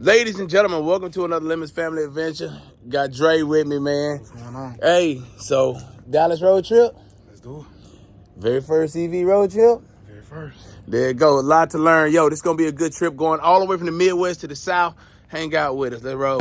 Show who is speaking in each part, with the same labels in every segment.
Speaker 1: Ladies and gentlemen, welcome to another Lemons Family Adventure. Got Dre with me, man.
Speaker 2: What's going on?
Speaker 1: Hey, so Dallas road trip?
Speaker 2: Let's do it.
Speaker 1: Very first EV road trip?
Speaker 2: Very first.
Speaker 1: There you go. A lot to learn. Yo, this is going to be a good trip going all the way from the Midwest to the South. Hang out with us. Let's roll.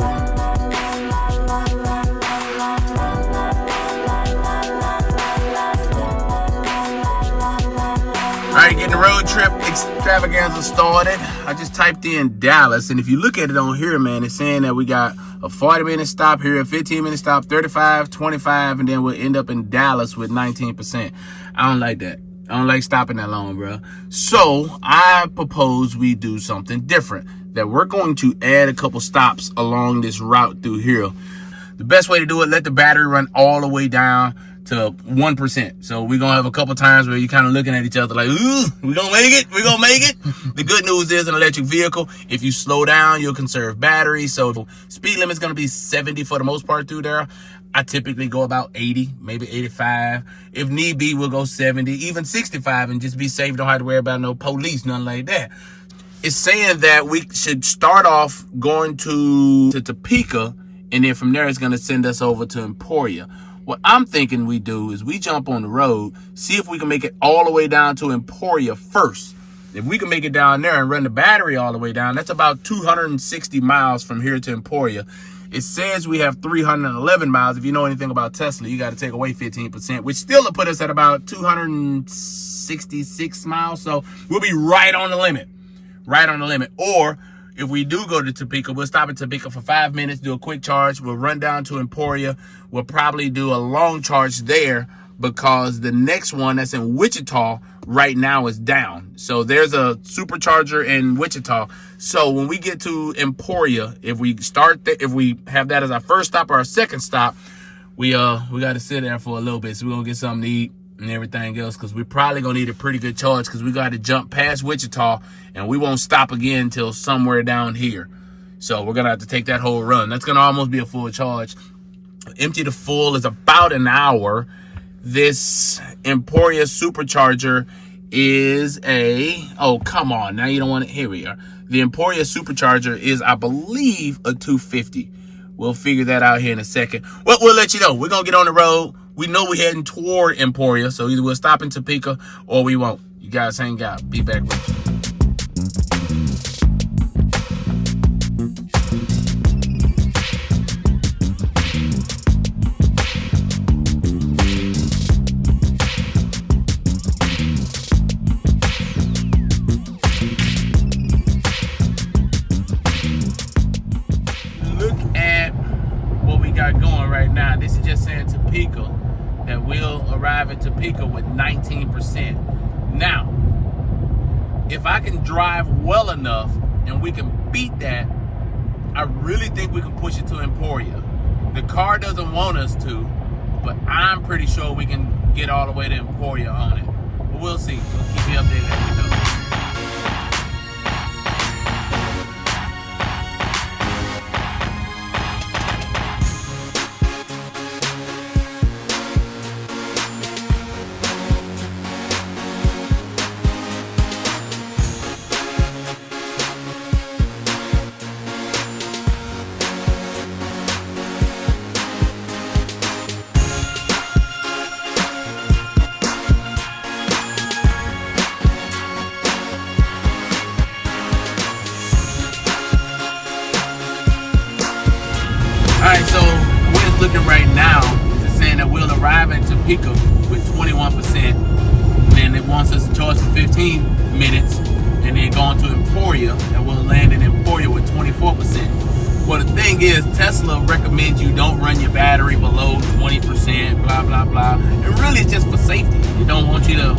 Speaker 1: All right, getting the road trip extravaganza started. I just typed in Dallas, and if you look at it on here, man, it's saying that we got a 40-minute stop here, a 15-minute stop, 35, 25, and then we'll end up in Dallas with 19%. I don't like that. I don't like stopping that long, bro. So I propose we do something different, that we're going to add a couple stops along this route through here. The best way to do it, let the battery run all the way down to 1%. So we're going to have a couple times where you're kind of looking at each other like, ooh, we're going to make it. We're going to make it. The good news is an electric vehicle, if you slow down, you'll conserve battery. So speed limit's going to be 70 for the most part through there. I typically go about 80, maybe 85. If need be, we'll go 70, even 65 and just be safe. Don't have to worry about no police, nothing like that. It's saying that we should start off going to Topeka, and then from there it's going to send us over to Emporia. What I'm thinking we do is we jump on the road, see if we can make it all the way down to Emporia first. If we can make it down there and run the battery all the way down, that's about 260 miles from here to Emporia. It says we have 311 miles. If you know anything about Tesla, you got to take away 15%, which still will put us at about 266 miles. So we'll be right on the limit. Right on the limit. Or if we do go to Topeka, we'll stop at Topeka for 5 minutes, do a quick charge. We'll run down to Emporia. We'll probably do a long charge there because the next one that's in Wichita right now is down. So there's a supercharger in Wichita. So when we get to Emporia, if we have that as our first stop or our second stop, we got to sit there for a little bit. So we're going to get something to eat and everything else, because we're probably gonna need a pretty good charge, because we got to jump past Wichita and we won't stop again until somewhere down here. So we're gonna have to take that whole run. That's gonna almost be a full charge. Empty to full is about an hour. This Emporia supercharger is oh, come on, now you don't want it. Here we are. The Emporia supercharger is, I believe, a 250. We'll figure that out here in a second. Well, we'll let you know. We're gonna get on the road. We know we're heading toward Emporia, so either we'll stop in Topeka or we won't. You guys hang out. Be back with you. Look at what we got going right now. This is just saying Topeka, that we'll arrive at Topeka with 19%. Now, if I can drive well enough and we can beat that, I really think we can push it to Emporia. The car doesn't want us to, but I'm pretty sure we can get all the way to Emporia on it. But we'll see. We'll keep you updated as we go. Alright, so what it's looking right now is saying that we'll arrive at Topeka with 21%. And then it wants us to charge for 15 minutes and then go on to Emporia, and we'll land in Emporia with 24%. Well, the thing is, Tesla recommends you don't run your battery below 20%, blah, blah, blah. And really it's just for safety. They don't want you to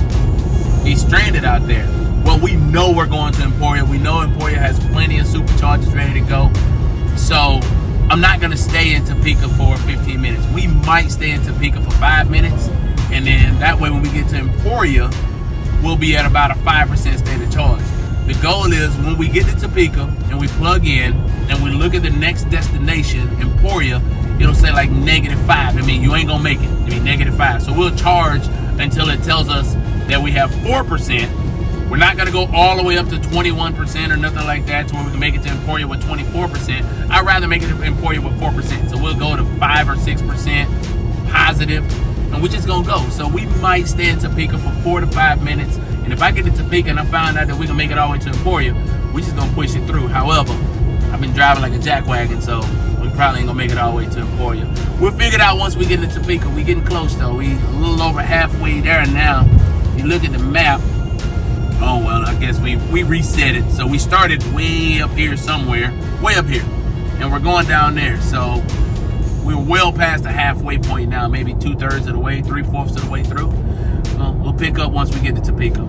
Speaker 1: be stranded out there. Well, we know we're going to Emporia. We know Emporia has plenty of superchargers ready to go. So I'm not going to stay in Topeka for 15 minutes. We might stay in Topeka for 5 minutes, and then that way when we get to Emporia, we'll be at about a 5% state of charge. The goal is when we get to Topeka and we plug in and we look at the next destination, Emporia, it'll say like -5. I mean, you ain't going to make it. I mean, -5. So we'll charge until it tells us that we have 4%, We're not gonna go all the way up to 21% or nothing like that to where we can make it to Emporia with 24%. I'd rather make it to Emporia with 4%. So we'll go to 5 or 6% positive, and we're just gonna go. So we might stay in Topeka for 4 to 5 minutes. And if I get to Topeka and I find out that we can make it all the way to Emporia, we're just gonna push it through. However, I've been driving like a jackwagon, so we probably ain't gonna make it all the way to Emporia. We'll figure it out once we get into Topeka. We getting close though. We a little over halfway there now. If you look at the map, oh well, I guess we reset it. So we started way up here somewhere, way up here, and we're going down there. So we're well past the halfway point now, maybe 2/3 of the way, 3/4 of the way through. We'll pick up once we get to Topeka.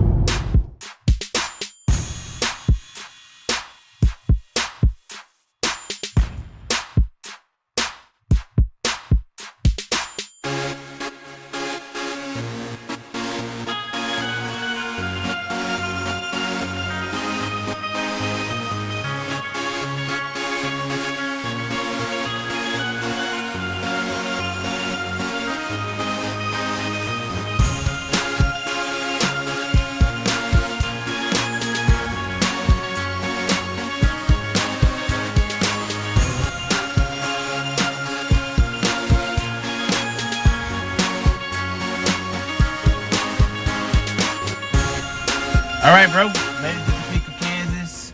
Speaker 1: All right, bro. Made it to Topeka, Kansas.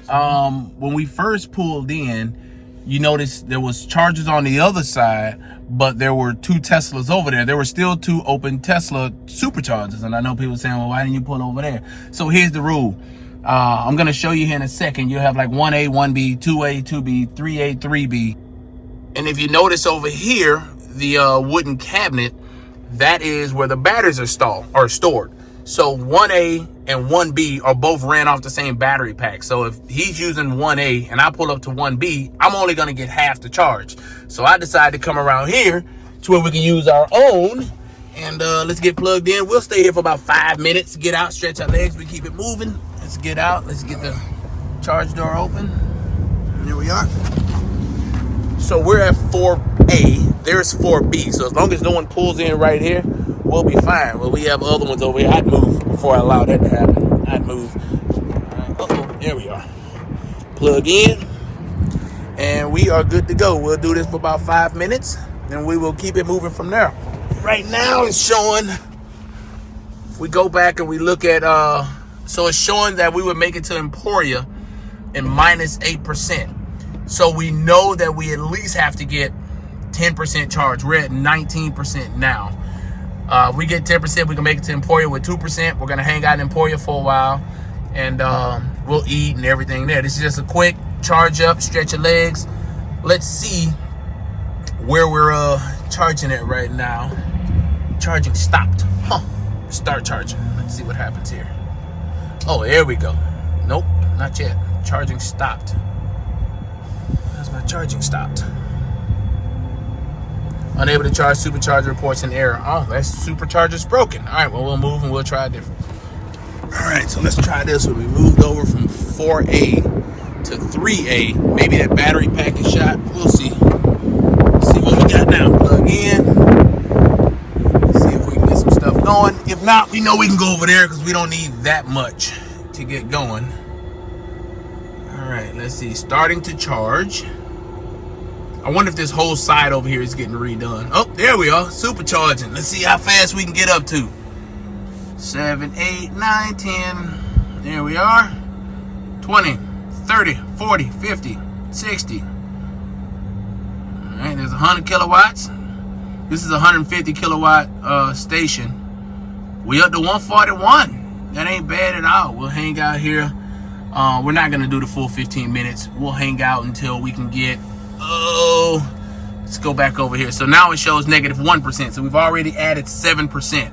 Speaker 1: When we first pulled in, you noticed there was chargers on the other side, but there were 2 Teslas over there. There were still 2 open Tesla superchargers, and I know people saying, "Well, why didn't you pull over there?" So here's the rule. I'm gonna show you here in a second. You'll have like 1A, 1B, 2A, 2B, 3A, 3B, and if you notice over here, the wooden cabinet, that is where the batteries are stored. So 1A and 1B are both ran off the same battery pack. So if he's using 1A and I pull up to 1B, I'm only gonna get half the charge. So I decided to come around here to where we can use our own, and let's get plugged in. We'll stay here for about 5 minutes, get out, stretch our legs, we keep it moving. Let's get out, let's get the charge door open. Here we are. So we're at 4A, there's 4B. So as long as no one pulls in right here, we'll be fine. Well, we have other ones over here. I'd move before I allow that to happen. I'd move. All right. Uh-oh, there we are. Plug in, and we are good to go. We'll do this for about 5 minutes, and we will keep it moving from there. Right now it's showing, if we go back and we look at, so it's showing that we would make it to Emporia in minus 8%. So we know that we at least have to get 10% charge. We're at 19% now. If we get 10%, we can make it to Emporia with 2%. We're gonna hang out in Emporia for a while, and we'll eat and everything there. This is just a quick charge up, stretch your legs. Let's see where we're charging at right now. Charging stopped. Start charging. Let's see what happens here. Oh, there we go. Nope, not yet. Charging stopped. That's my charging stopped. Unable to charge, supercharger reports an error. Oh, that supercharger's broken. All right, well, we'll move and we'll try it different. All right, so let's try this one. We moved over from 4A to 3A. Maybe that battery pack is shot. We'll see. Let's see what we got now. Plug in. See if we can get some stuff going. If not, we know we can go over there because we don't need that much to get going. All right, let's see. Starting to charge. I wonder if this whole side over here is getting redone. Oh, there we are, supercharging. Let's see how fast we can get up to. 7, 8, 9, 10. There we are. 20, 30, 40, 50, 60. All right, there's 100 kilowatts. This is a 150 kilowatt station. We up to 141. That ain't bad at all. We'll hang out here. We're not gonna do the full 15 minutes. We'll hang out until we can get, let's go back over here. So now it shows negative 1%. So we've already added 7%.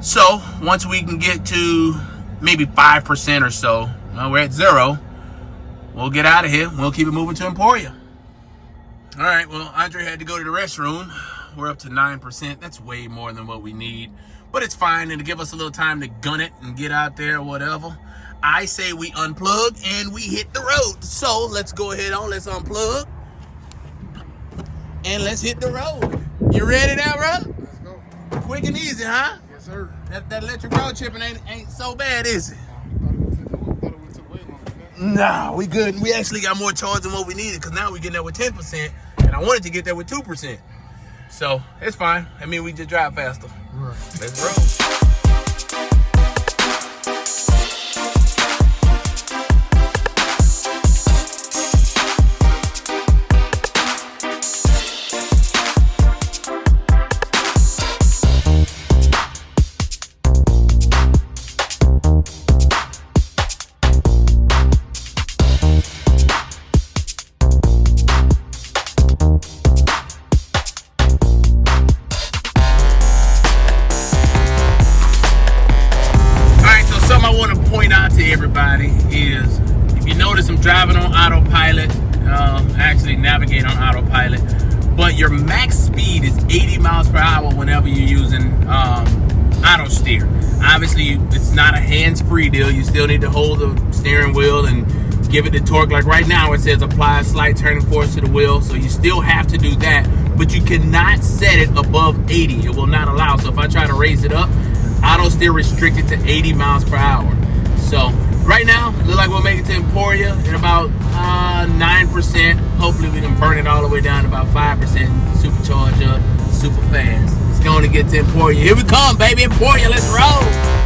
Speaker 1: So once we can get to maybe 5% or so, well, we're at 0. We'll get out of here. We'll keep it moving to Emporia. All right, well, Andre had to go to the restroom. We're up to 9%. That's way more than what we need, but it's fine. And to give us a little time to gun it and get out there or whatever, I say we unplug and we hit the road. So let's go ahead on. Let's unplug and let's hit the road. You ready now, bro?
Speaker 2: Let's go.
Speaker 1: Quick and easy, huh?
Speaker 2: Yes, sir.
Speaker 1: That electric road tripping ain't so bad, is it?
Speaker 2: I
Speaker 1: Nah, we good. We actually got more charge than what we needed because now we're getting there with 10%, and I wanted to get there with 2%. So it's fine. I mean, we just drive faster.
Speaker 2: Right.
Speaker 1: Let's roll. Everybody is, if you notice, I'm driving on autopilot, actually navigate on autopilot, but your max speed is 80 miles per hour whenever you're using auto steer. Obviously, it's not a hands-free deal. You still need to hold the steering wheel and give it the torque. Like right now, it says apply a slight turning force to the wheel, so you still have to do that, but you cannot set it above 80. It will not allow. So if I try to raise it up, auto steer restricted to 80 miles per hour. So right now, look like we'll make it to Emporia in about 9%. Hopefully we can burn it all the way down to about 5%. Supercharger, super fast. It's going to get to Emporia. Here we come, baby. Emporia, let's roll.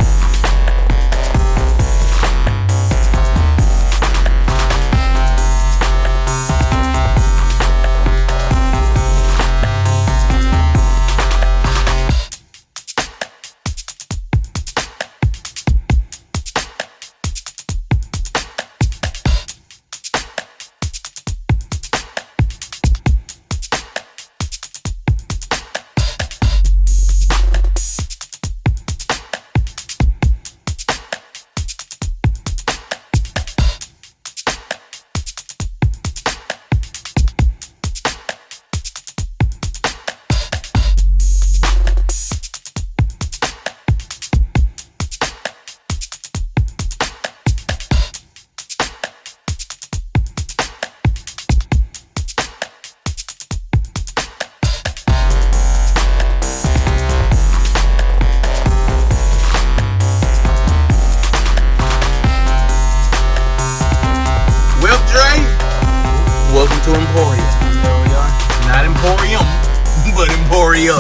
Speaker 1: Welcome to Emporia. There we are. Not Emporium, but Emporia.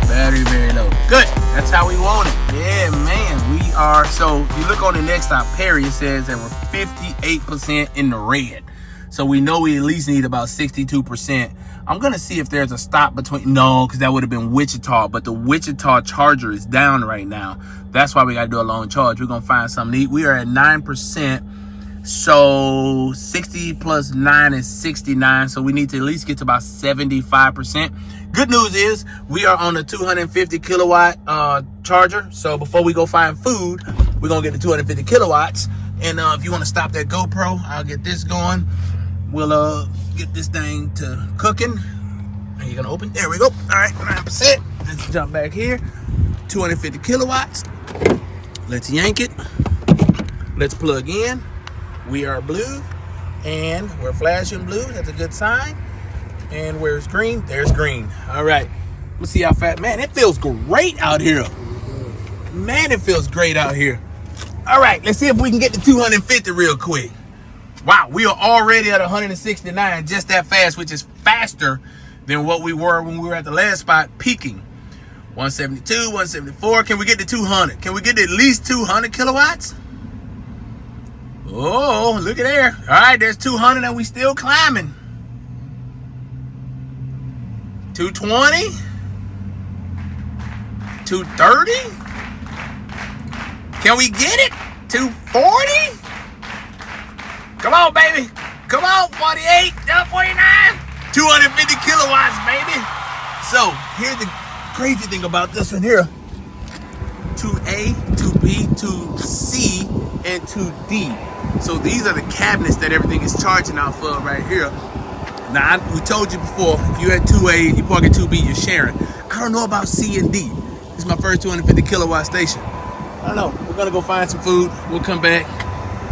Speaker 1: Battery very low. Good. That's how we want it. Yeah, man. We are. So you look on the next stop, Perry. It says that we're 58% in the red. So we know we at least need about 62%. I'm gonna see if there's a stop between. No, because that would have been Wichita. But the Wichita charger is down right now. That's why we gotta do a long charge. We're gonna find something neat. We are at 9%. So 60 plus 9 is 69. So we need to at least get to about 75%. Good news is we are on a 250 kilowatt charger. So before we go find food, we're going to get the 250 kilowatts. And if you want to stop that GoPro, I'll get this going. We'll get this thing to cooking. Are you going to open? There we go. All right, 9%. Let's jump back here. 250 kilowatts. Let's yank it. Let's plug in. We are blue, and we're flashing blue. That's a good sign. And where's green? There's green. All right. Let's see how fast. Man, it feels great out here. Man, it feels great out here. All right. Let's see if we can get to 250 real quick. Wow, we are already at 169 just that fast, which is faster than what we were when we were at the last spot peaking. 172, 174. Can we get to 200? Can we get to at least 200 kilowatts? Oh, look at there. All right, there's 200 and we still climbing. 220. 230. Can we get it? 240. Come on, baby. Come on, 48. 49. 250 kilowatts, baby. So here's the crazy thing about this one here. 2A, 2B, 2C, and 2D. So these are the cabinets that everything is charging off of right here. Now, we told you before, if you're at 2A and you park at 2B, you're sharing. I don't know about C and D. This is my first 250 kilowatt station. I don't know. We're going to go find some food. We'll come back,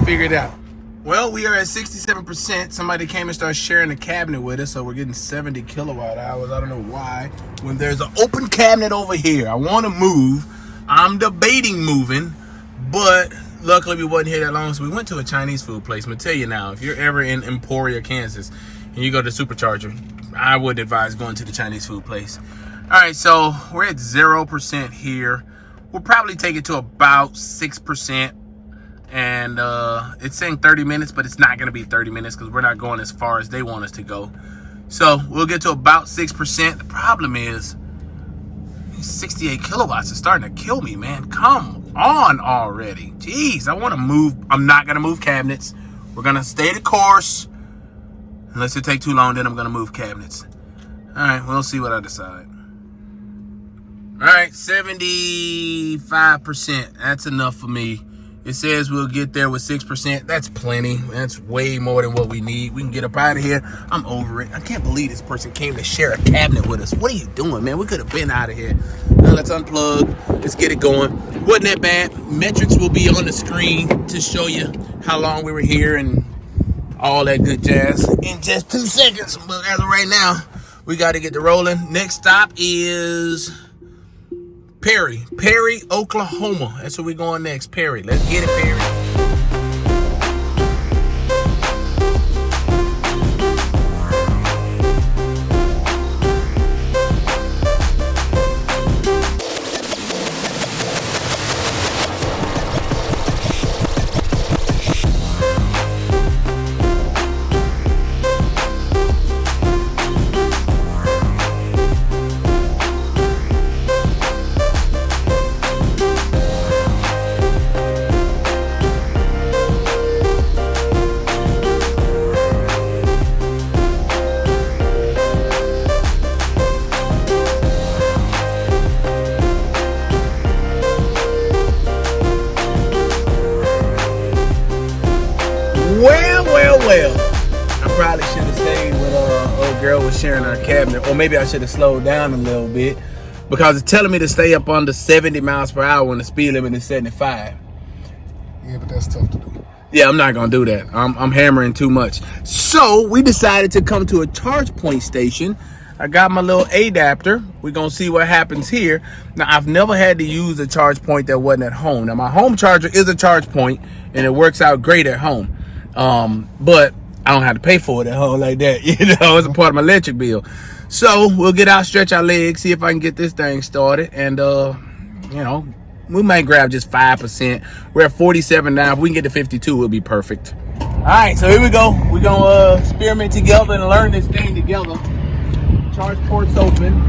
Speaker 1: figure it out. Well, we are at 67%. Somebody came and started sharing the cabinet with us, so we're getting 70 kilowatt hours. I don't know why. When there's an open cabinet over here, I want to move. I'm debating moving, but luckily we wasn't here that long, so we went to a Chinese food place. I'm gonna tell you now, if you're ever in Emporia, Kansas, and you go to Supercharger, I would advise going to the Chinese food place. All right, so we're at 0% here. We'll probably take it to about 6%. And it's saying 30 minutes, but it's not gonna be 30 minutes because we're not going as far as they want us to go. So we'll get to about 6%. The problem is 68 kilowatts is starting to kill me, man. Come on already. Jeez, I want to move. I'm not going to move cabinets. We're going to stay the course. Unless it take too long, then I'm going to move cabinets. All right, we'll see what I decide. All right, 75%. That's enough for me. It says we'll get there with 6%. That's plenty. That's way more than what we need. We can get up out of here. I'm over it. I can't believe this person came to share a cabinet with us. What are you doing, man? We could have been out of here. Now let's unplug. Let's get it going. Wasn't that bad. Metrics will be on the screen to show you how long we were here and all that good jazz in just 2 seconds. But as of right now, we got to get the rolling. Next stop is Perry, Oklahoma. That's where we're going next. Perry. Let's get it, Perry. Well, I probably should have stayed when old girl was sharing our cabinet, or maybe I should have slowed down a little bit because it's telling me to stay up under 70 miles per hour when the speed limit is 75.
Speaker 2: Yeah, but that's tough to do.
Speaker 1: Yeah, I'm not gonna do that. I'm hammering too much. So we decided to come to a ChargePoint station. I got my little adapter. We're gonna see what happens here. Now, I've never had to use a ChargePoint that wasn't at home. Now, my home charger is a ChargePoint, and it works out great at home. But I don't have to pay for it at home like that. You know, it's a part of my electric bill. So we'll get out, stretch our legs, see if I can get this thing started. And, you know, we might grab just 5%. We're at 47 now. If we can get to 52, it'll be perfect. All right, so here we go. We're going to experiment together and learn this thing together. Charge port's open.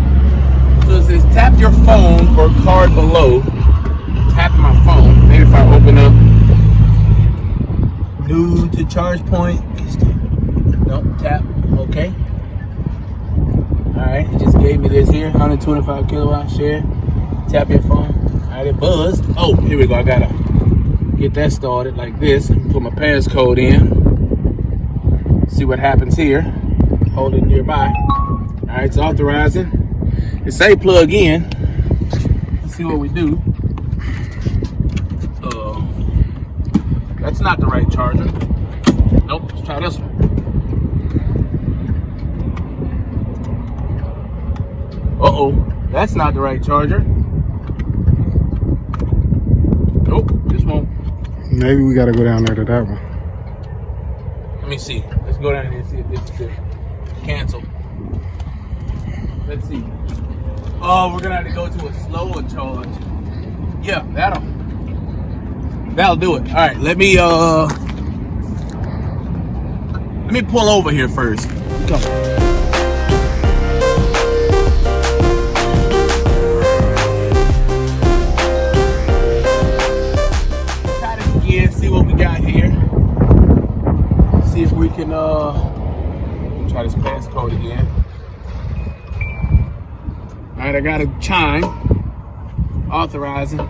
Speaker 1: So it says tap your phone or card below. Tapping my phone. Maybe if I open up new to ChargePoint. Nope, tap. Okay. All right, it just gave me this here. 125 kilowatt share. Tap your phone. All right, it buzzed. Oh, here we go. I gotta get that started like this. Put my passcode in. See what happens here. Hold it nearby. All right, it's authorizing. It say plug in. Let's see what we do. That's not the right charger. Nope, let's try this one. Uh-oh, that's not the right charger. Nope, this won't.
Speaker 2: Maybe we gotta go down there to that one.
Speaker 1: Let me see. Let's go down there and see if this is good. Cancel. Let's see. Oh, we're gonna have to go to a slower charge. Yeah, that'll do it. All right, let me pull over here first. Come. Try this again, see what we got here. See if we can try this passcode again. All right, I got a chime authorizing.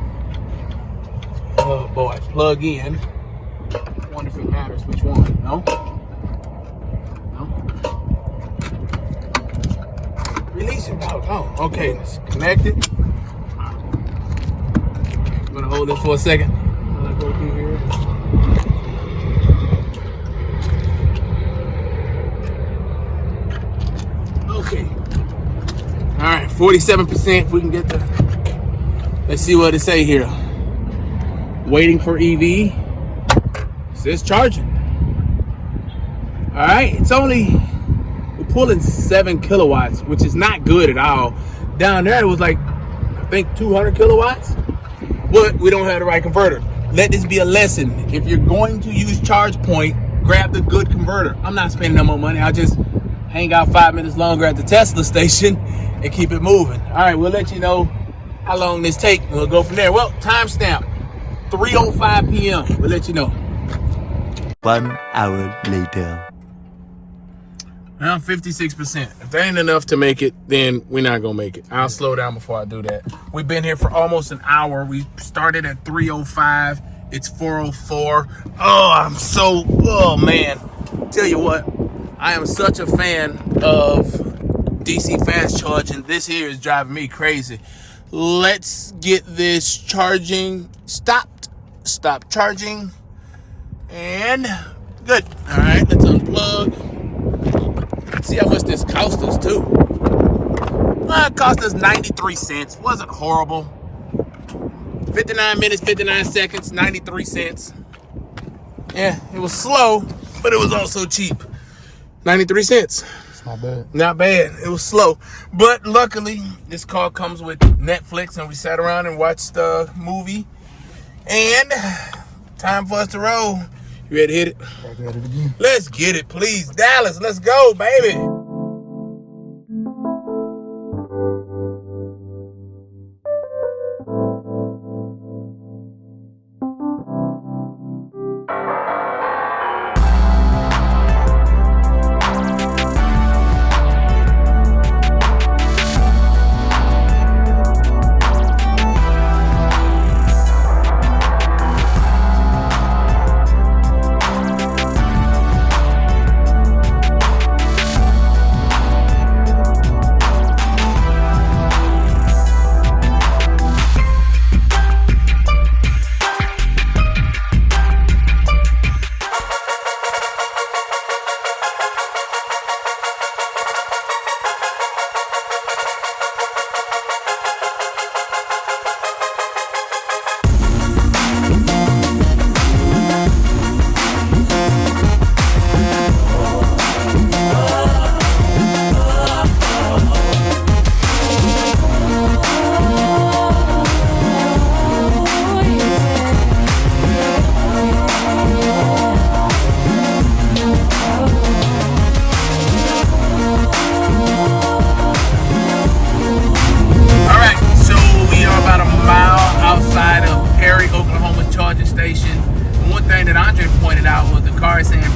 Speaker 1: Oh boy, plug in. I wonder if it matters which one. No? No? Release it. Oh, okay. It's connected. I'm gonna hold this for a second. I'm gonna go through here. Okay. All right, 47%. If we can get the. Let's see what it say here. waiting for EV. It says charging. All right, it's only, we're pulling 7 kilowatts, which is not good at all. Down there it was like, I think 200 kilowatts, but we don't have the right converter. Let this be a lesson. If you're going to use ChargePoint, grab the good converter. I'm not spending no more money. I'll just hang out 5 minutes longer at the Tesla station and keep it moving. All right, we'll let you know how long this takes. We'll go from there. Well, timestamp, 3:05 p.m. We'll let you know.
Speaker 3: 1 hour later.
Speaker 1: Now 56%. If that ain't enough to make it, then we're not gonna make it. I'll slow down before I do that. We've been here for almost an hour. We started at 3:05. It's 4:04. Oh man. Tell you what, I am such a fan of DC fast charging. This here is driving me crazy. Let's get this charging stopped. Stop charging. And good. All right, let's unplug. See how much this cost us too. It cost us 93 cents. Wasn't horrible. 59 minutes, 59 seconds, 93 cents. Yeah, it was slow, but it was also cheap. 93 cents.
Speaker 2: It's not bad.
Speaker 1: Not bad. It was slow. But luckily, this car comes with Netflix, and we sat around and watched the movie. And time for us to roll. You ready to hit it?
Speaker 2: Back at it again.
Speaker 1: Let's get it, please. Dallas, let's go, baby.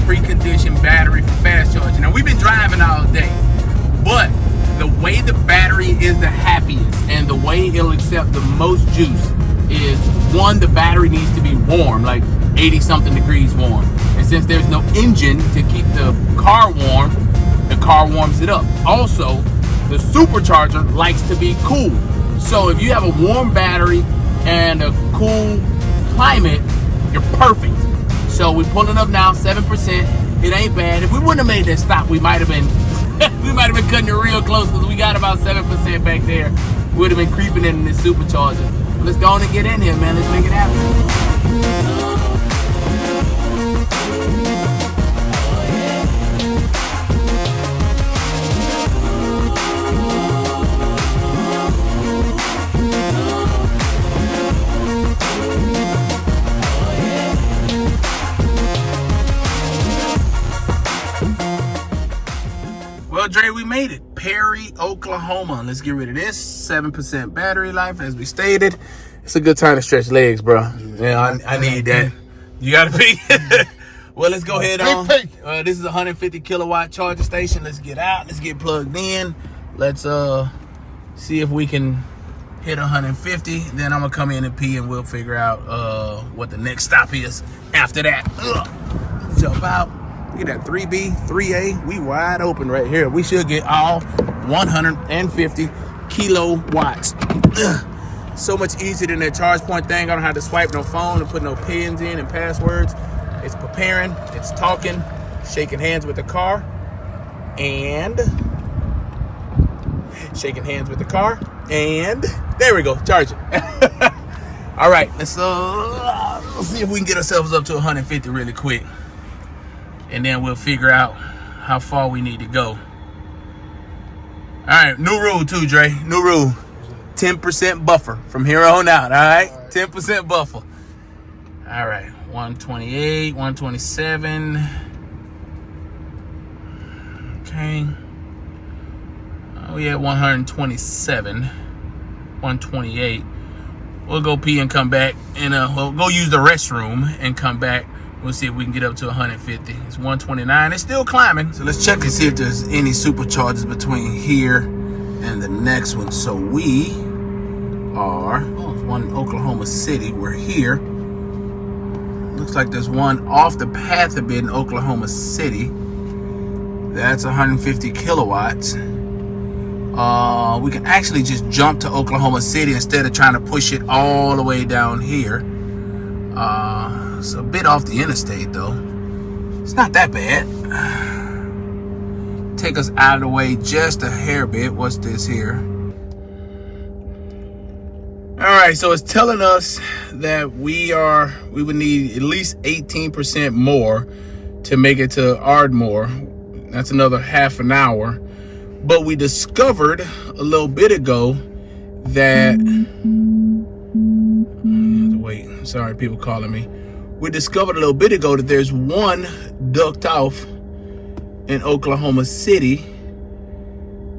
Speaker 1: Preconditioned battery for fast charging. Now we've been driving all day, but the way the battery is the happiest and the way it'll accept the most juice is, one, the battery needs to be warm, like 80 something degrees warm. And since there's no engine to keep the car warms it up. Also, the supercharger likes to be cool. So if you have a warm battery and a cool climate, you're perfect. So we're pulling up now, 7%. It ain't bad. If we wouldn't have made that stop, we might have been cutting it real close, because we got about 7% back there. We would have been creeping in this supercharger. But let's go on and get in here, man. Let's make it happen. Well, Dre, we made it. Perry, Oklahoma. Let's get rid of this. 7% battery life, as we stated. It's a good time to stretch legs, bro. Yeah, I need that. You gotta pee. Well, let's go ahead on. This is a 150 kilowatt charger station. Let's get out. Let's get plugged in. Let's see if we can hit 150. Then I'm gonna come in and pee, and we'll figure out what the next stop is after that. Jump out. Get that 3B, 3A. We wide open right here. We should get all 150 kilowatts. So much easier than that ChargePoint thing. I don't have to swipe no phone and put no pins in and passwords. It's preparing, it's talking, shaking hands with the car, and shaking hands with the car, and there we go, charging. All right, let's Let's see if we can get ourselves up to 150 really quick. And then we'll figure out how far we need to go. All right, new rule too, Dre. New rule. 10% buffer from here on out, all right? 10% buffer. All right, 128, 127. Okay. We at 127, 128. We'll go pee and come back, and we'll go use the restroom and come back. We'll see if we can get up to 150. It's 129. It's still climbing. So let's check and see if there's any superchargers between here and the next one. So we are, one in Oklahoma City. We're here. Looks like there's one off the path a bit in Oklahoma City. That's 150 kilowatts. We can actually just jump to Oklahoma City instead of trying to push it all the way down here. It's a bit off the interstate though. It's not that bad. Take us out of the way just a hair bit. What's this here? All right, so it's telling us that we would need at least 18% more to make it to Ardmore. That's another half an hour. But we discovered a little bit ago that, wait, sorry, people calling me. We discovered a little bit ago that there's one ducked off in Oklahoma City,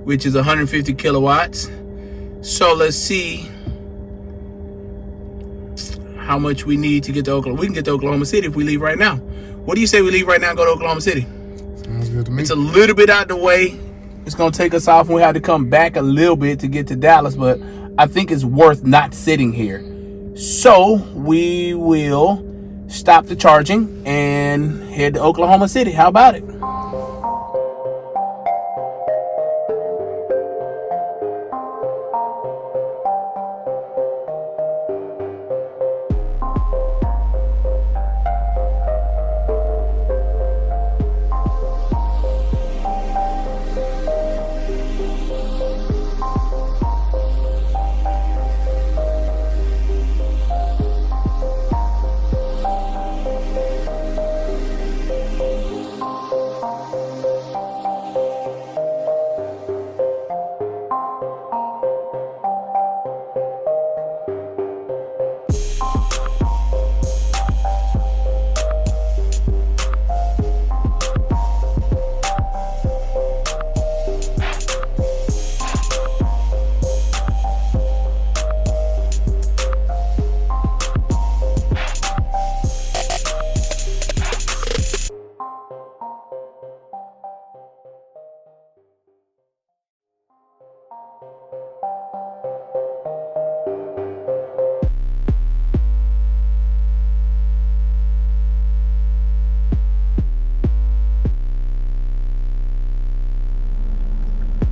Speaker 1: which is 150 kilowatts. So let's see how much we need to get to Oklahoma. We can get to Oklahoma City if we leave right now. What do you say we leave right now and go to Oklahoma City?
Speaker 2: Sounds good to me.
Speaker 1: It's a little bit out the way. It's going to take us off and we have to come back a little bit to get to Dallas, but I think it's worth not sitting here. So we will stop the charging and head to Oklahoma City. How about it?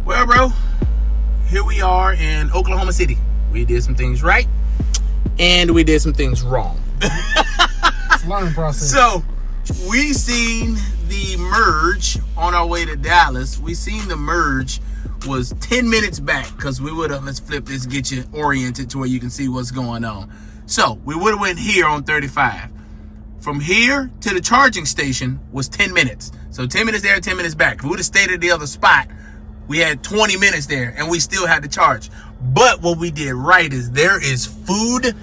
Speaker 1: Well, bro, here we are in Oklahoma City. We did some things right, and we did some things wrong.
Speaker 2: It's a learning process.
Speaker 1: So, we seen the merge on our way to Dallas. We seen the merge was 10 minutes back, because we would have, let's flip this, get you oriented to where you can see what's going on. So, we would have went here on 35. From here to the charging station was 10 minutes. So 10 minutes there, 10 minutes back. If we would have stayed at the other spot, we had 20 minutes there and we still had to charge. But what we did right is there is food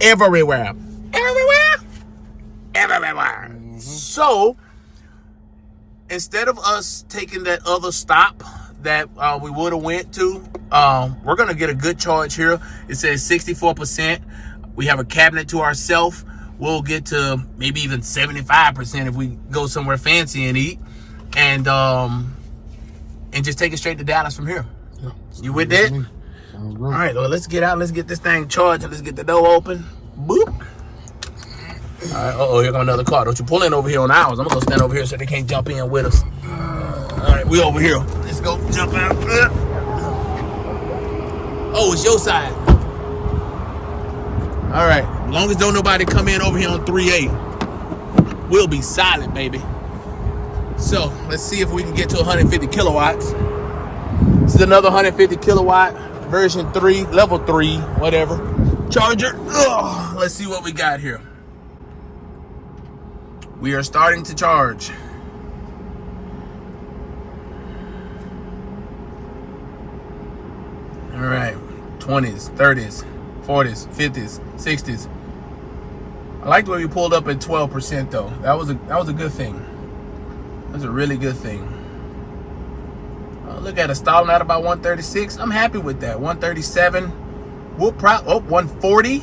Speaker 1: everywhere. Everywhere. So instead of us taking that other stop that we would have went to, we're going to get a good charge here. It says 64%. We have a cabinet to ourselves. We'll get to maybe even 75% if we go somewhere fancy and eat, and just take it straight to Dallas from here.
Speaker 2: Yeah,
Speaker 1: you with that?
Speaker 2: Sounds great.
Speaker 1: All right, well, let's get out. Let's get this thing charged. Let's get the door open. Boop. All right, uh-oh, here comes another car. Don't you pull in over here on ours. I'm going to go stand over here so they can't jump in with us. All right, we over here. Let's go jump out. Oh, it's your side. All right, as long as don't nobody come in over here on 3A, we'll be silent, baby. So let's see if we can get to 150 kilowatts. This is another 150 kilowatt version 3, level 3, whatever. Charger. Ugh. Let's see what we got here. We are starting to charge. All right, 20s, 30s, 40s, 50s, 60s. I like the way we pulled up at 12% though. That was a good thing. That was a really good thing. Look at it, stalling out about 136. I'm happy with that. 137. We'll 140.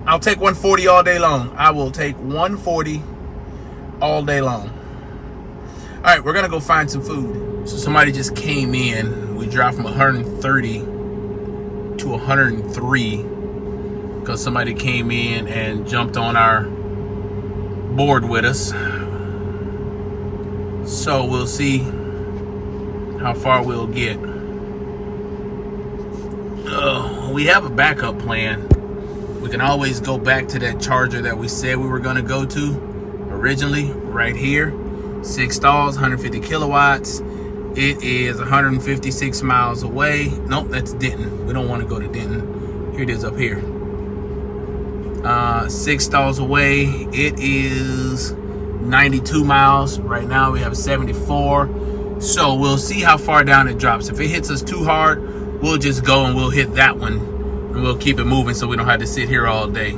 Speaker 1: I'll take 140 all day long. I will take 140 all day long. All right, we're gonna go find some food. So somebody just came in. We dropped from 130 to 103 because somebody came in and jumped on our board with us. So we'll see how far we'll get. We have a backup plan. We can always go back to that charger that we said we were going to go to originally, right here. 6 stalls, 150 kilowatts. It is 156 miles away. Nope, that's Denton. We don't want to go to Denton. Here it is up here. 6 stalls away. It is 92 miles. Right now we have 74. So we'll see how far down it drops. If it hits us too hard, we'll just go and we'll hit that one. And we'll keep it moving so we don't have to sit here all day.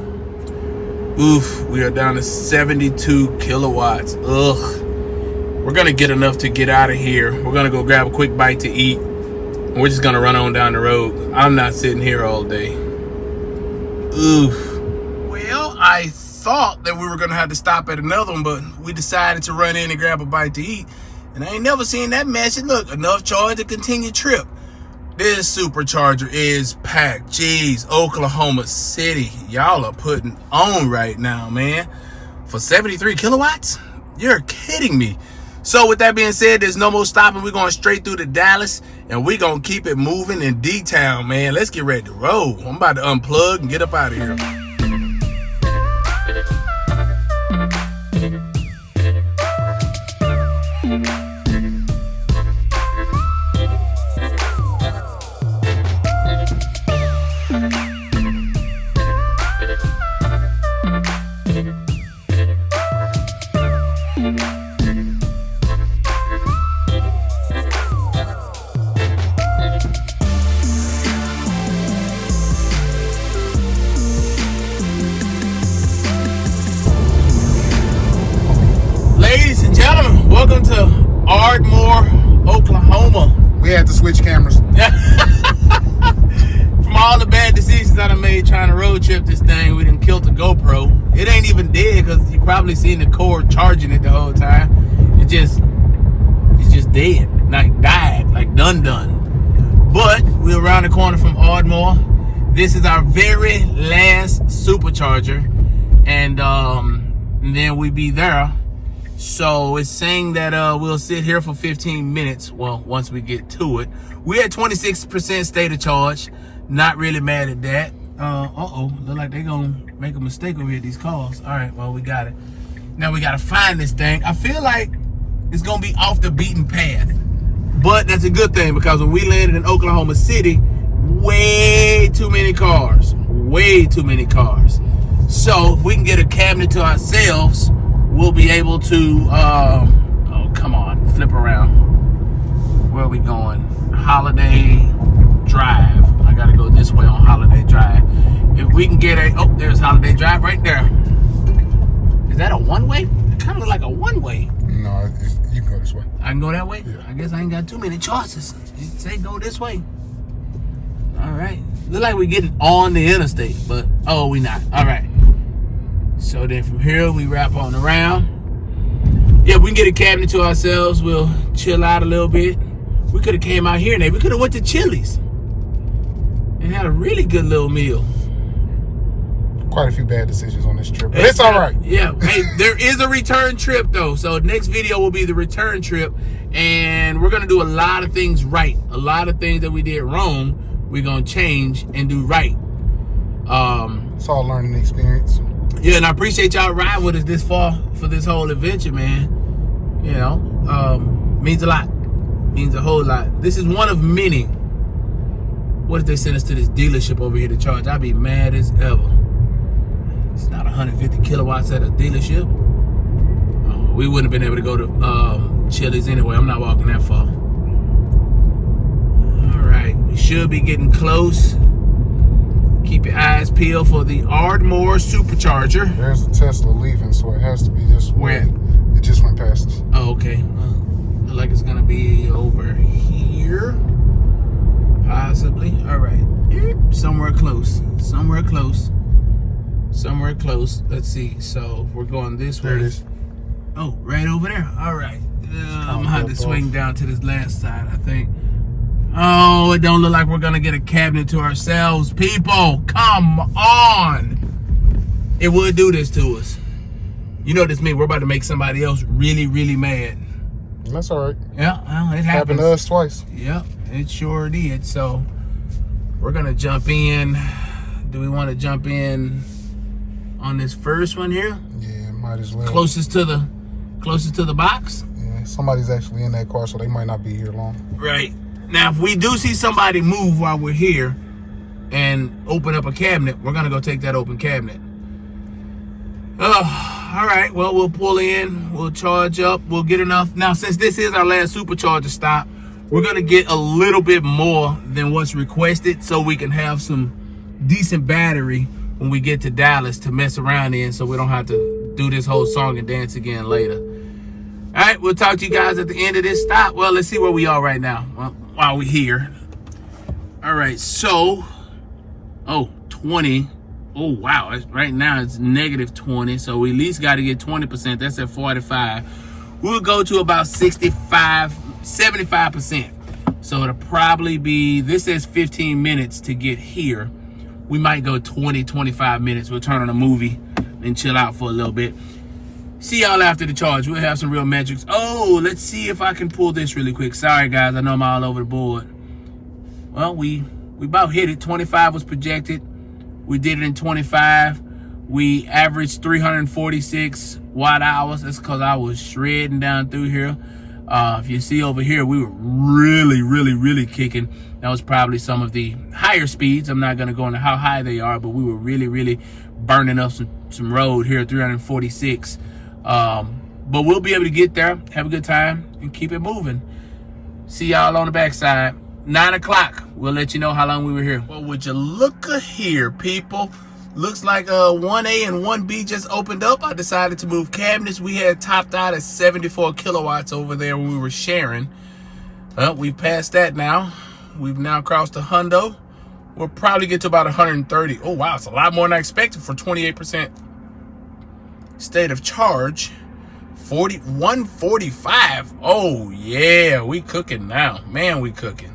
Speaker 1: Oof, we are down to 72 kilowatts. Ugh. We're going to get enough to get out of here. We're going to go grab a quick bite to eat. And we're just going to run on down the road. I'm not sitting here all day. Oof. Well, I thought that we were going to have to stop at another one, but we decided to run in and grab a bite to eat. And I ain't never seen that message. Look, enough charge to continue trip. This supercharger is packed. Jeez, Oklahoma City. Y'all are putting on right now, man. For 73 kilowatts? You're kidding me. So with that being said, there's no more stopping. We're going straight through to Dallas, and we're going to keep it moving in D-Town, man. Let's get ready to roll. I'm about to unplug and get up out of here. Welcome to Ardmore, Oklahoma.
Speaker 2: We had to switch cameras.
Speaker 1: From all the bad decisions I done made trying to road trip this thing, we done killed the GoPro. It ain't even dead because you probably seen the cord charging it the whole time. It's just dead, like died, like done. But we're around the corner from Ardmore. This is our very last supercharger, and then we be there. So it's saying that we'll sit here for 15 minutes. Well, once we get to it. We're at 26% state of charge. Not really mad at that. Look like they're gonna make a mistake over here at these cars. All right, well, we got it. Now we gotta find this thing. I feel like it's gonna be off the beaten path. But that's a good thing because when we landed in Oklahoma City, way too many cars. Way too many cars. So if we can get a cabinet to ourselves, we'll be able to, oh, come on, flip around. Where are we going? Holiday Drive. I gotta go this way on Holiday Drive. If we can get a, oh, there's Holiday Drive right there. Is that a one-way? It kind of look like a one-way.
Speaker 2: No, you can go this way.
Speaker 1: I can go that way?
Speaker 2: Yeah.
Speaker 1: I guess I ain't got too many choices. You say go this way. All right. Look like we're getting on the interstate, but, oh, we not. All right. So then from here, we wrap on around. Yeah, we can get a cabinet to ourselves. We'll chill out a little bit. We could have came out here, and we could have went to Chili's and had a really good little meal.
Speaker 2: Quite a few bad decisions on this trip, but it's all right.
Speaker 1: Yeah, hey, there is a return trip, though. So next video will be the return trip, and we're going to do a lot of things right. A lot of things that we did wrong, we're going to change and do right.
Speaker 2: It's all learning experience.
Speaker 1: Yeah, and I appreciate y'all riding with us this far for this whole adventure, man. You know, means a lot. Means a whole lot. This is one of many. What if they send us to this dealership over here to charge? I'd be mad as ever. It's not 150 kilowatts at a dealership. We wouldn't have been able to go to Chili's anyway. I'm not walking that far. All right, we should be getting close. Keep your eyes peeled for the Ardmore supercharger.
Speaker 2: There's a Tesla leaving, so it has to be this way.
Speaker 1: Where?
Speaker 2: It just went past us.
Speaker 1: Oh, okay. Well, look like it's gonna be over here, possibly. All right, somewhere close. Somewhere close. Somewhere close. Let's see. So we're going this way.
Speaker 2: There it is.
Speaker 1: Oh, right over there. All right. I'm gonna have to swing down to this last side, I think. Oh, it don't look like we're gonna get a cabinet to ourselves. People, come on. It would do this to us. You know this me, we're about to make somebody else really, really mad.
Speaker 2: That's all right.
Speaker 1: Yeah, well, it happens.
Speaker 2: Happened to us twice.
Speaker 1: Yep, it sure did. So we're gonna jump in. Do we want to jump in on this first one here?
Speaker 2: Yeah, might as well.
Speaker 1: Closest to the box?
Speaker 2: Yeah, somebody's actually in that car, so they might not be here long.
Speaker 1: Right. Now, if we do see somebody move while we're here and open up a cabinet, we're gonna go take that open cabinet. All right, well, we'll pull in, we'll charge up, we'll get enough. Now, since this is our last supercharger stop, we're gonna get a little bit more than what's requested so we can have some decent battery when we get to Dallas to mess around in, so we don't have to do this whole song and dance again later. All right, we'll talk to you guys at the end of this stop. Well, let's see where we are right now while we're here. All right, so, 20. Oh, wow. Right now it's negative 20, so we at least got to get 20%. That's at 45. We'll go to about 75%. So it'll probably be, this says 15 minutes to get here. We might go 20, 25 minutes. We'll turn on a movie and chill out for a little bit. See y'all after the charge. We'll have some real metrics. Oh, let's see if I can pull this really quick. Sorry, guys. I know I'm all over the board. Well, we about hit it. 25 was projected. We did it in 25. We averaged 346 watt hours. That's because I was shredding down through here. If you see over here, we were really kicking. That was probably some of the higher speeds. I'm not going to go into how high they are, but we were really burning up some road here, 346. But we'll be able to get there, have a good time, and keep it moving. See y'all on the backside. 9 o'clock. We'll let you know how long we were here. Well, would you look here, people? Looks like 1A and 1B just opened up. I decided to move cabinets. We had topped out at 74 kilowatts over there when we were sharing. We've passed that now. We've now crossed the hundo. We'll probably get to about 130. Oh, wow. It's a lot more than I expected for 28% state of charge. 145. Oh, yeah. We cooking now. Man, we cooking.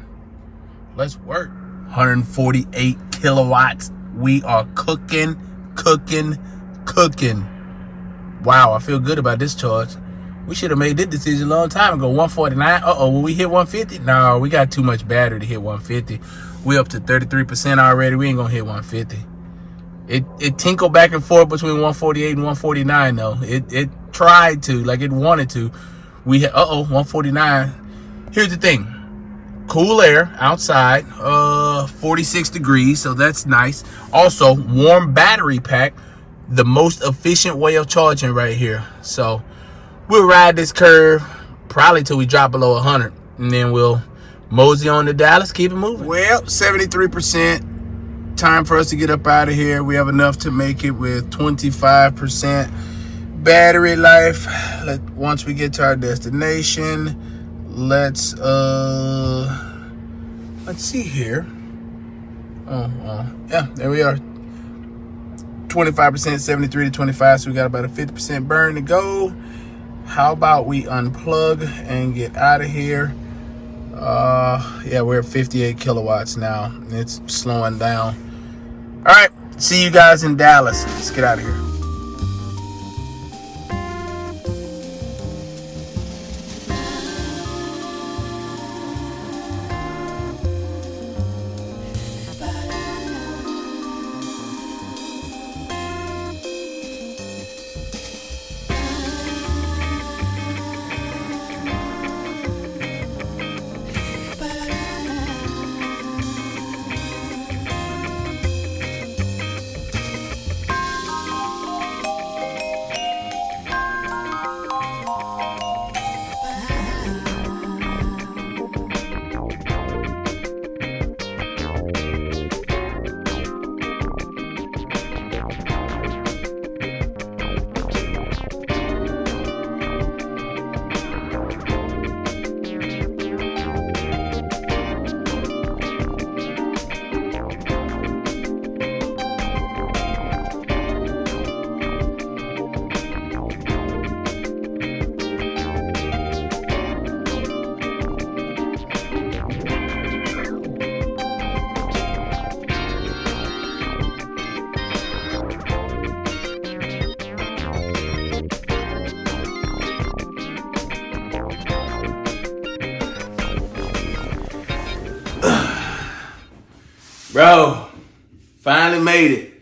Speaker 1: Let's work. 148 kilowatts. We are cooking. Wow, I feel good about this charge. We should have made this decision a long time ago. 149. Will we hit 150? No, we got too much battery to hit 150. We up to 33% already. We ain't gonna hit 150. It tinkled back and forth between 148 and 149 though. It tried to, like it wanted to. We hit 149. Here's the thing. Cool air outside, 46 degrees, so that's nice. Also, warm battery pack, the most efficient way of charging right here. So we'll ride this curve probably till we drop below 100, and then we'll mosey on to Dallas, keep it moving. Well, 73%. Time for us to get up out of here. We have enough to make it with 25% battery life. Once we get to our destination, let's see here. Yeah, there we are. 25%, 73 to 25, so we got about a 50% burn to go. How about we unplug and get out of here? Yeah, we're at 58 kilowatts now. It's slowing down. All right, see you guys in Dallas. Let's get out of here. Bro, finally made it.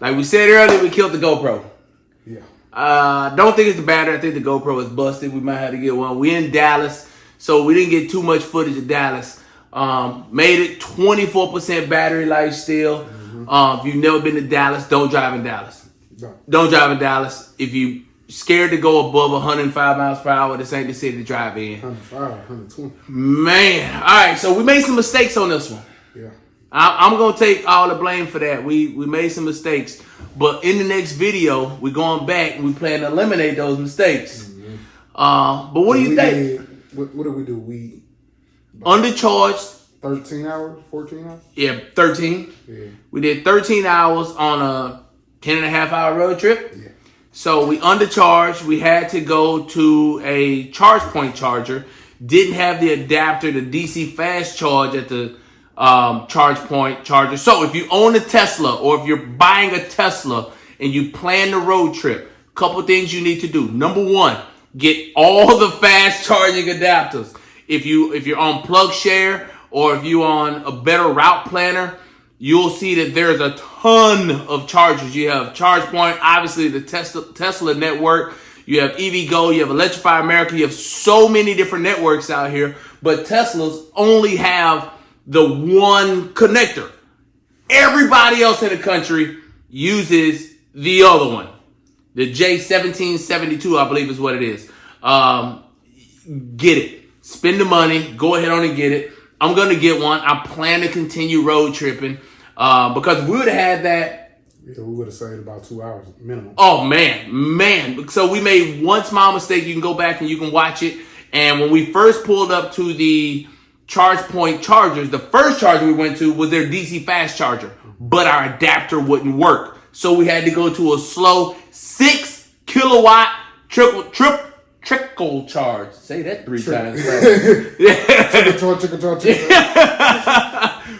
Speaker 1: Like we said earlier, we killed the GoPro.
Speaker 2: Yeah.
Speaker 1: Don't think it's the battery. I think the GoPro is busted. We might have to get one. We in Dallas, so we didn't get too much footage of Dallas. Made it 24% battery life still. If you've never been to Dallas, don't drive in Dallas.
Speaker 2: No.
Speaker 1: Don't drive in Dallas. If you scared to go above 105 miles per hour, this ain't the city to drive in.
Speaker 2: 105, 120.
Speaker 1: Man. All right, so we made some mistakes on this one.
Speaker 2: Yeah.
Speaker 1: I'm going to take all the blame for that. We made some mistakes. But in the next video, we're going back and we plan to eliminate those mistakes. But what do you think?
Speaker 2: What did we do? We
Speaker 1: Undercharged.
Speaker 2: 13 hours, 14 hours?
Speaker 1: Yeah, 13.
Speaker 2: Yeah.
Speaker 1: We did 13 hours on a 10.5-hour road trip.
Speaker 2: Yeah.
Speaker 1: So we undercharged. We had to go to a ChargePoint charger. Didn't have the adapter, the DC fast charge at the ChargePoint charger. So if you own a Tesla or if you're buying a Tesla and you plan the road trip, couple things you need to do. Number one, get all the fast charging adapters. If you're on PlugShare or if you're on a better route planner, you'll see that there's a ton of chargers. You have ChargePoint, obviously the Tesla network. You have EVgo, you have Electrify America. You have so many different networks out here, but Teslas only have the one connector. Everybody else in the country uses the other one. The J1772, I believe is what it is. Get it. Spend the money. Go ahead on and get it. I'm going to get one. I plan to continue road tripping because if we would have had that.
Speaker 2: Yeah, we would have saved about 2 hours minimum.
Speaker 1: Oh, man. So we made one small mistake. You can go back and you can watch it. And when we first pulled up to the ChargePoint chargers, the first charger we went to was their DC fast charger, but our adapter wouldn't work. So we had to go to a slow 6 kilowatt trickle charge. Say that 3 times.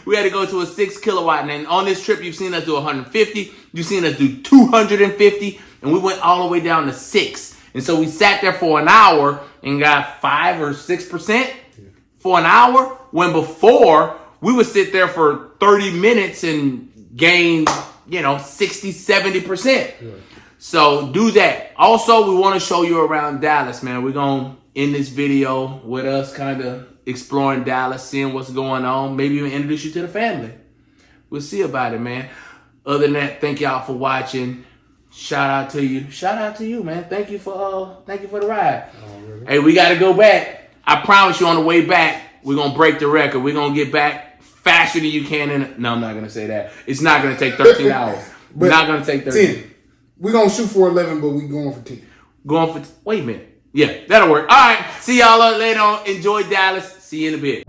Speaker 1: We had to go to a 6 kilowatt. And then on this trip, you've seen us do 150. You've seen us do 250. And we went all the way down to 6. And so we sat there for an hour and got 5 or 6% for an hour. When before, we would sit there for 30 minutes and gain, 60, 70%. Yeah. So do that. Also, we want to show you around Dallas, man. We're going to end this video with us kind of exploring Dallas, seeing what's going on. Maybe even introduce you to the family. We'll see about it, man. Other than that, thank y'all for watching. Shout out to you, man. Thank you for the ride. Oh, really? Hey, we got to go back. I promise you on the way back, we're going to break the record. We're going to get back faster than you can. No, I'm not going to say that. It's not going to take 13 hours. But not going to take 13.
Speaker 2: 10. We're going to shoot for 11, but we're going for 10.
Speaker 1: Wait a minute. Yeah, that'll work. All right. See y'all later on. Enjoy Dallas. See you in a bit.